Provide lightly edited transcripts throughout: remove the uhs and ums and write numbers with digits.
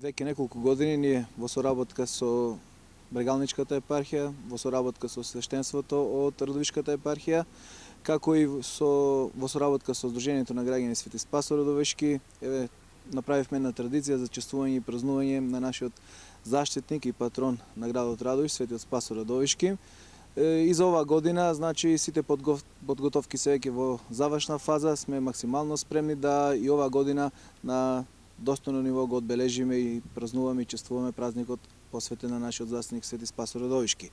Веќе неколку години ние во соработка со Брегалничката епархија, во соработка со свештенството од Радовишката епархија, како и во соработка со Сдруженијето на граѓани Свети Спас Радовишки, направивме една традиција за чествување и празнување на нашиот заштитник и патрон на градот Радовиш, Светиот Спас Радовишки. И за оваа година, значи, сите подготовки се веќе во завршна фаза, сме максимално спремни да и оваа година на достојно ниво го одбележиме и празнуваме и чествуваме празникот посветен на нашиот заштитник Свети Спас Радовишки.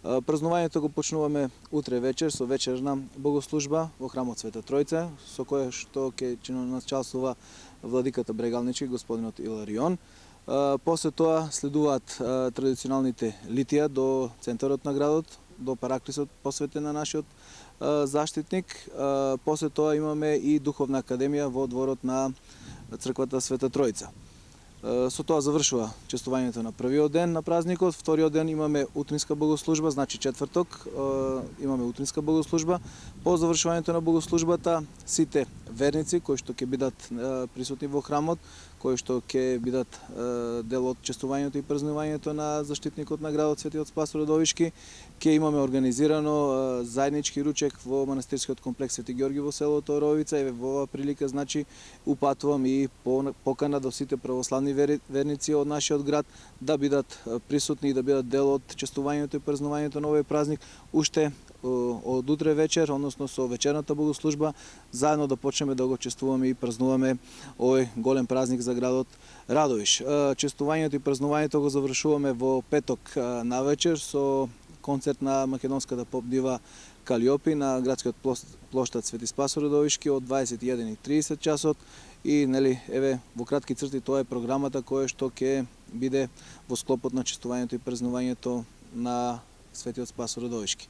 Празнувањето го почнуваме утре вечер со вечерна богослужба во храмот Света Тројца, со која што ќе началствува владиката Брегалнички, господинот Иларион. После тоа следуваат традиционалните литија до центарот на градот, до параклисот посветен на нашиот заштитник. После тоа имаме и духовна академија во дворот на црквата Света Тројца. Со тоа завршува чествувањето на првиот ден на празникот. Вториот ден имаме утринска богослужба, значи четврток имаме утринска богослужба. По завршувањето на богослужбата сите верници кои што ќе бидат присутни во храмот, кои што ќе бидат дел од чествувањето и празнувањето на заштитникот на градот Светиот Спас Радовишки, ќе имаме организирано заеднички ручек во манастирскиот комплекс Свети Ѓорги во селото Оровица. И во оваа прилика, значи, упатувам и покана до сите православни верници од нашиот град да бидат присутни и да бидат дел од чествувањето и празнувањето на овој празник уште од утре вечер, односно со вечерната богослужба, заедно да почнеме да го чествуваме и празнуваме овој голем празник за градот Радовиш. Чествувањето и празнувањето го завршуваме во петок навечер со концерт на македонската поп дива Калиопи на градскиот плоштад Свети Спас Радовишки од 21:30 часот. И во кратки црти тоа е програмата која што ќе биде во склопот на чествувањето и празнувањето на Светиот Спас Радовишки.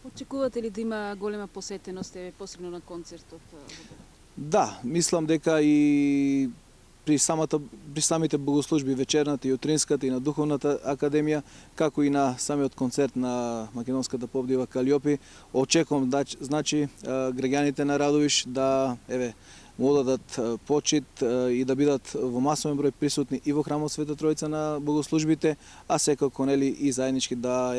Очекувате ли да има голема посетеност посебно на концертот? Да, мислам дека и при самите богослужби, вечерната и утринската и на духовната академија, како и на самиот концерт на македонската поп дива Калиопи, очекувам значи граѓаните на Радовиш да му одадат почит и да бидат во масовен број присутни и во храмот Света Тројца на богослужбите, а секако и заеднички да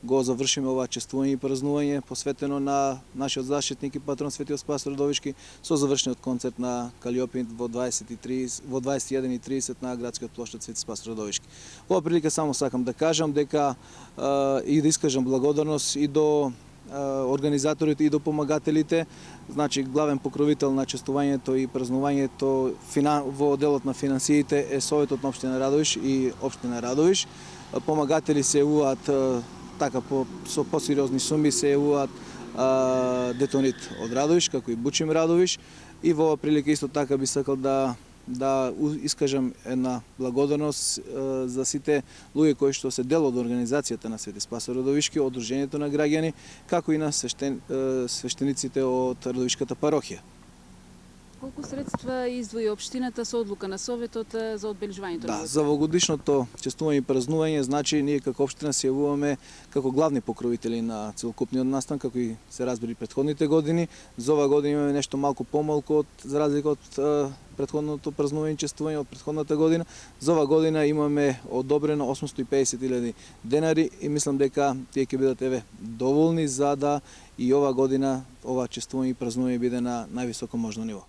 го завршиме ова чествување и празнување посветено на нашиот заштитник и патрон Светиот Спас Радовишки со завршниот концерт на Калиопи во 21:30 на градскиот плоштад Свети Спас Радовишки. Во оваа прилика само сакам да кажам дека и да искажам благодарност и до организаторите и до помагателите, значи главен покровител на чествувањето и празнувањето во делот на финансиите е Советот на општина Радовиш и општина Радовиш. Помагатели се јавуваат така со посериозни суми, се јавуваат Детонит од Радовиш, како и Бучим Радовиш. И во оваа прилика исто така би сакал да искажам една благодарност за сите луѓе кои што се дел од организацијата на Свети Спас Радовишки, од Дружењето на граѓани, како и на свештениците од Радовишката парохија. Колку средства издвои општината со одлука на Советот за одбележувањето? Да, за овогодишното чествување и празнување, значи ние како општина се јавуваме како главни покровители на целокупниот настан, како и се разбери претходните години. За оваа година имаме нешто малку помалку за разлика од претходното празнување и чествување од претходната година. За оваа година имаме одобрено 850.000 денари и мислам дека тие ќе бидат доволни за да и оваа година ова чествување и празнување биде на највисоко можно ниво.